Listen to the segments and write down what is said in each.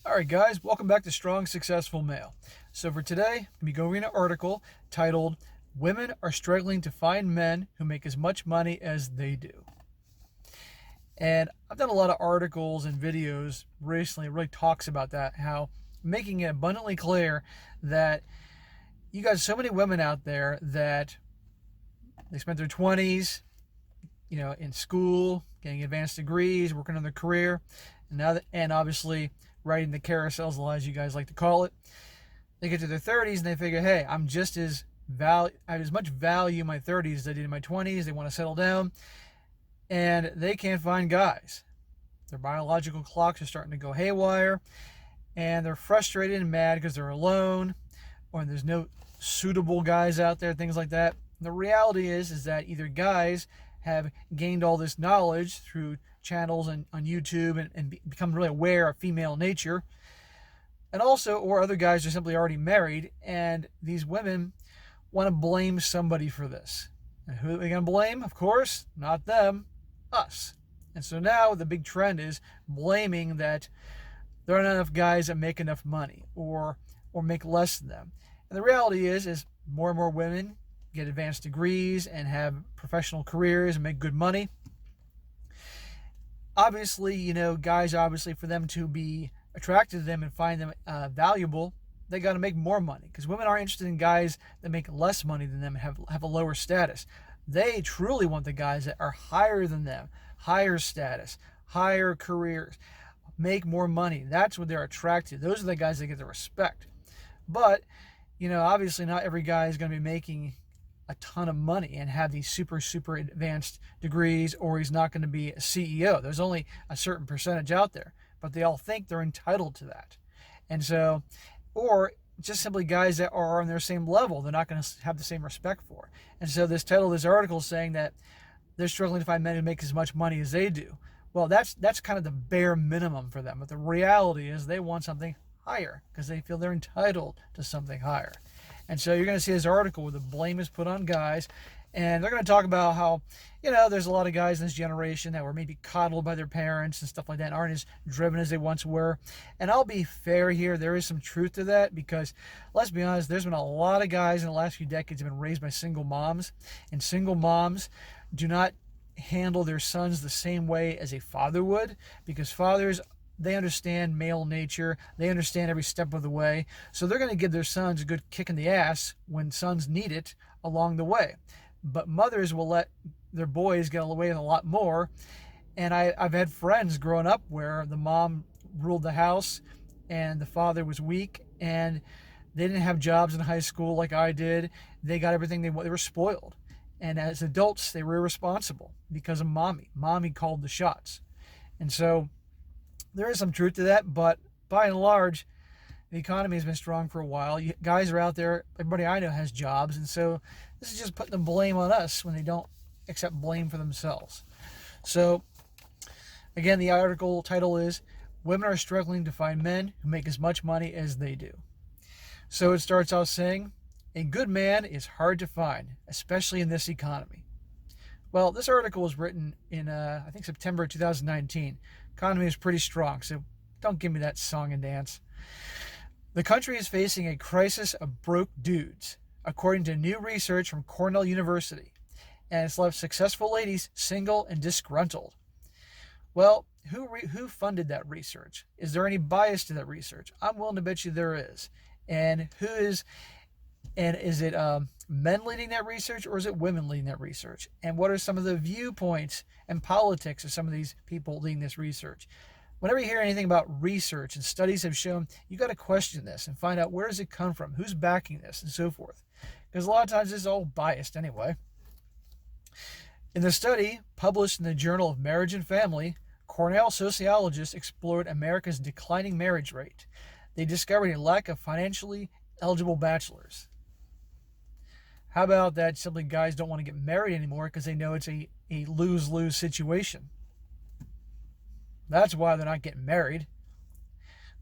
All right, guys, welcome back to Strong Successful Male. So for today, I'm going to be going an article titled Women Are Struggling to Find Men Who Make as Much Money as They Do. And I've done a lot of articles and videos recently, it really talks about that, how making it abundantly clear that you got so many women out there that they spent their 20s, in school, getting advanced degrees, working on their career, and obviously riding the carousels, as you guys like to call it. They get to their 30s and they figure, hey, I have as much value in my 30s as I did in my 20s. They want to settle down, and they can't find guys. Their biological clocks are starting to go haywire, and they're frustrated and mad because they're alone, or there's no suitable guys out there, things like that. And the reality is that either guys have gained all this knowledge through channels on YouTube and become really aware of female nature, and also, or other guys are simply already married, and these women want to blame somebody for this. And who are they going to blame? Of course, not them, us. And so now the big trend is blaming that there aren't enough guys that make enough money or make less than them. And the reality is more and more women get advanced degrees and have professional careers and make good money. Obviously, guys, for them to be attracted to them and find them valuable, they got to make more money, because women aren't interested in guys that make less money than them and have a lower status. They truly want the guys that are higher than them, higher status, higher careers, make more money. That's what they're attracted to. Those are the guys that get the respect. But, obviously not every guy is going to be making a ton of money and have these super advanced degrees, or he's not going to be a CEO. There's only a certain percentage out there, but they all think they're entitled to that. And so, or just simply guys that are on their same level, they're not going to have the same respect for. And so this title of this article is saying that they're struggling to find men who make as much money as they do. Well, that's kind of the bare minimum for them. But the reality is they want something higher because they feel they're entitled to something higher. And so you're going to see this article where the blame is put on guys, and they're going to talk about how, there's a lot of guys in this generation that were maybe coddled by their parents and stuff like that, and aren't as driven as they once were. And I'll be fair here, there is some truth to that, because let's be honest, there's been a lot of guys in the last few decades have been raised by single moms, and single moms do not handle their sons the same way as a father would, because fathers, they understand male nature. They understand every step of the way. So they're going to give their sons a good kick in the ass when sons need it along the way. But mothers will let their boys get away with a lot more. And I've had friends growing up where the mom ruled the house and the father was weak, and they didn't have jobs in high school like I did. They got everything they were spoiled. And as adults, they were irresponsible because of mommy. Mommy called the shots. And so there is some truth to that, but by and large, the economy has been strong for a while. Guys are out there. Everybody I know has jobs, and so this is just putting the blame on us when they don't accept blame for themselves. So, again, the article title is Women Are Struggling to Find Men Who Make as Much Money as They Do. So it starts out saying, a good man is hard to find, especially in this economy. Well, this article was written in, I think, September 2019. Economy is pretty strong, so don't give me that song and dance. The country is facing a crisis of broke dudes, according to new research from Cornell University, and it's left successful ladies single and disgruntled. Well, who funded that research? Is there any bias to that research? I'm willing to bet you there is. And is it men leading that research, or is it women leading that research? And what are some of the viewpoints and politics of some of these people leading this research? Whenever you hear anything about research and studies have shown, you got to question this and find out, where does it come from, who's backing this, and so forth. Because a lot of times it's all biased anyway. In the study published in the Journal of Marriage and Family, Cornell sociologists explored America's declining marriage rate. They discovered a lack of financially eligible bachelors. How about that simply guys don't want to get married anymore because they know it's a lose-lose situation? That's why they're not getting married.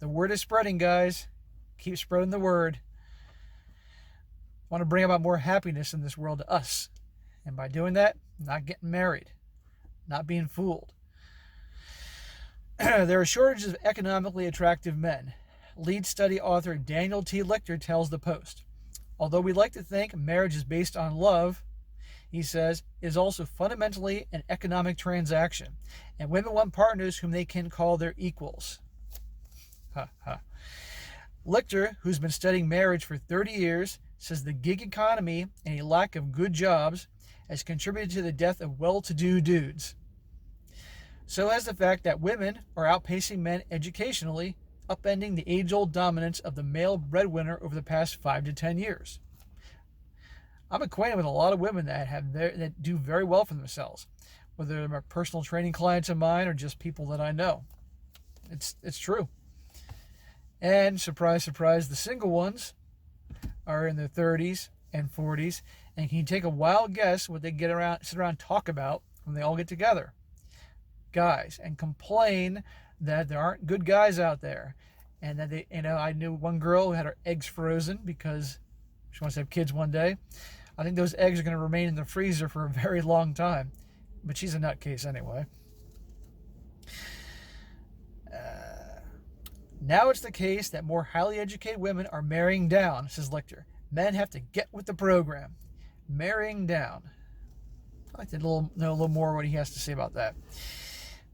The word is spreading, guys. Keep spreading the word. Want to bring about more happiness in this world to us. And by doing that, not getting married. Not being fooled. There are shortages of economically attractive men. Lead study author Daniel T. Lichter tells the Post. Although we like to think marriage is based on love, he says, it is also fundamentally an economic transaction, and women want partners whom they can call their equals. Ha ha. Lichter, who's been studying marriage for 30 years, says the gig economy and a lack of good jobs has contributed to the death of well-to-do dudes. So has the fact that women are outpacing men educationally, upending the age-old dominance of the male breadwinner over the past 5 to 10 years. I'm acquainted with a lot of women that do very well for themselves, whether they're personal training clients of mine or just people that I know. It's true. And surprise, surprise, the single ones are in their 30s and 40s. And can you take a wild guess what they sit around and talk about when they all get together? Guys, and complain that there aren't good guys out there, and that I knew one girl who had her eggs frozen because she wants to have kids one day. I think those eggs are going to remain in the freezer for a very long time, but she's a nutcase anyway. Now it's the case that more highly educated women are marrying down, says Lichter. Men have to get with the program. Marrying down. I'd like to know a little more what he has to say about that.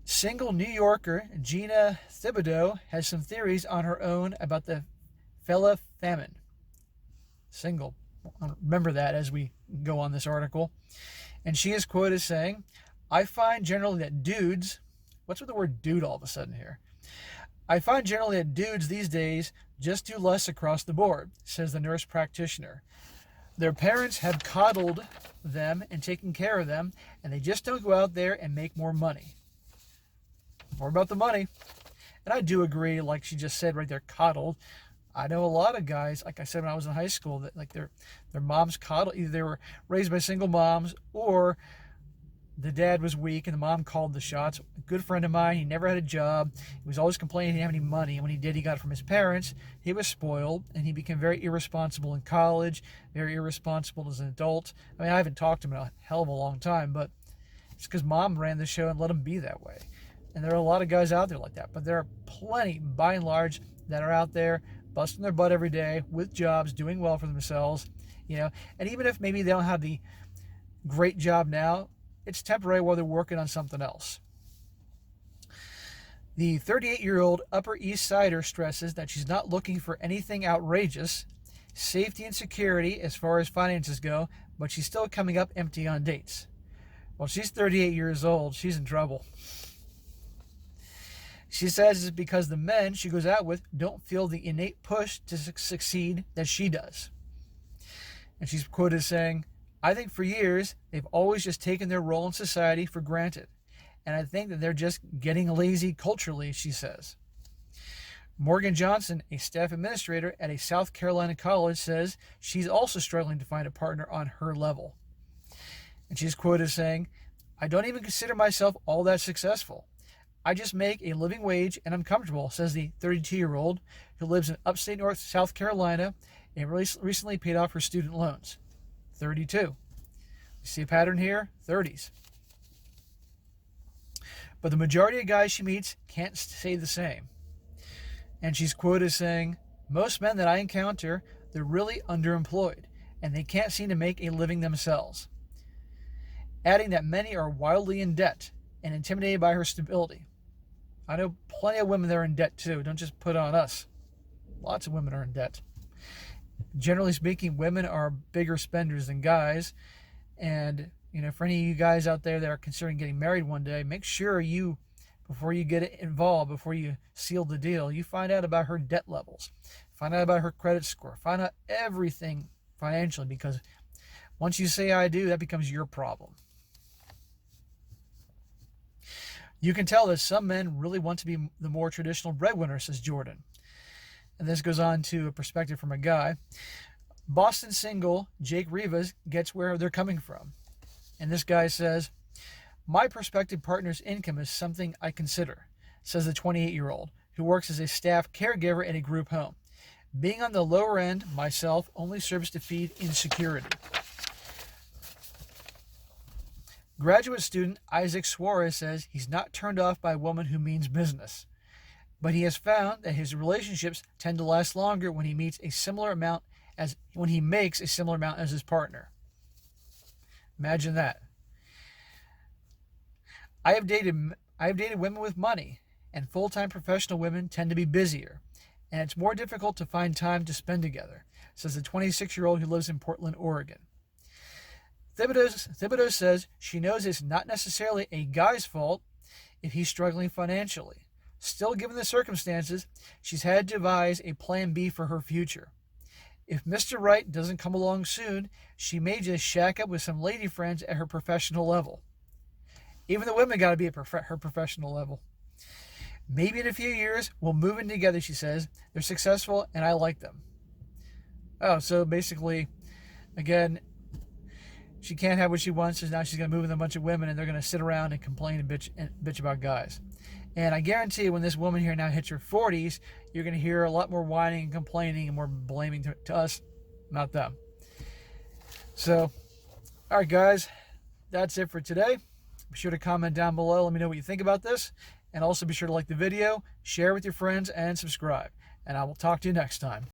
Single New Yorker Gina Thibodeau has some theories on her own about the fella famine. Single. Remember that as we go on this article. And she is quoted as saying, I find generally that dudes, what's with the word dude all of a sudden here? I find generally that dudes these days just do less across the board, says the nurse practitioner. Their parents have coddled them and taken care of them, and they just don't go out there and make more money. More about the money. And I do agree, like she just said right there, coddled. I know a lot of guys, like I said when I was in high school, that like their moms coddled. Either they were raised by single moms or the dad was weak and the mom called the shots. A good friend of mine, he never had a job. He was always complaining he didn't have any money. And when he did, he got it from his parents. He was spoiled and he became very irresponsible in college, very irresponsible as an adult. I mean, I haven't talked to him in a hell of a long time, but it's because mom ran the show and let him be that way. And there are a lot of guys out there like that, but there are plenty, by and large, that are out there busting their butt every day with jobs, doing well for themselves, and even if maybe they don't have the great job now, it's temporary while they're working on something else. The 38-year-old Upper East Sider stresses that she's not looking for anything outrageous, safety and security as far as finances go, but she's still coming up empty on dates. Well, she's 38 years old. She's in trouble. She says it's because the men she goes out with don't feel the innate push to succeed that she does. And she's quoted as saying, I think for years, they've always just taken their role in society for granted. And I think that they're just getting lazy culturally, she says. Morgan Johnson, a staff administrator at a South Carolina college, says she's also struggling to find a partner on her level. And she's quoted as saying, I don't even consider myself all that successful. I just make a living wage and I'm comfortable, says the 32-year-old who lives in upstate North South Carolina and recently paid off her student loans. 32. You see a pattern here? 30s. But the majority of guys she meets can't say the same. And she's quoted as saying, most men that I encounter, they're really underemployed and they can't seem to make a living themselves. Adding that many are wildly in debt and intimidated by her stability. I know plenty of women that are in debt too. Don't just put on us. Lots of women are in debt. Generally speaking, women are bigger spenders than guys. And, for any of you guys out there that are considering getting married one day, make sure before you get involved, before you seal the deal, you find out about her debt levels. Find out about her credit score. Find out everything financially, because once you say I do, that becomes your problem. You can tell that some men really want to be the more traditional breadwinner, says Jordan. And this goes on to a perspective from a guy. Boston single Jake Rivas gets where they're coming from. And this guy says, my prospective partner's income is something I consider, says the 28-year-old, who works as a staff caregiver at a group home. Being on the lower end, myself, only serves to feed insecurity. Graduate student Isaac Suarez says he's not turned off by a woman who means business, but he has found that his relationships tend to last longer when he makes a similar amount as his partner. Imagine that. I have dated women with money, and full-time professional women tend to be busier, and it's more difficult to find time to spend together, says the 26-year-old who lives in Portland, Oregon. Thibodeau says she knows it's not necessarily a guy's fault if he's struggling financially. Still, given the circumstances, she's had to devise a plan B for her future. If Mr. Right doesn't come along soon, she may just shack up with some lady friends at her professional level. Even the women got to be at her professional level. Maybe in a few years, we'll move in together, she says. They're successful, and I like them. Oh, so basically, again, she can't have what she wants, so now she's going to move with a bunch of women, and they're going to sit around and complain and bitch about guys. And I guarantee you, when this woman here now hits her 40s, you're going to hear a lot more whining and complaining and more blaming to us, not them. So, all right, guys, that's it for today. Be sure to comment down below. Let me know what you think about this. And also be sure to like the video, share with your friends, and subscribe. And I will talk to you next time.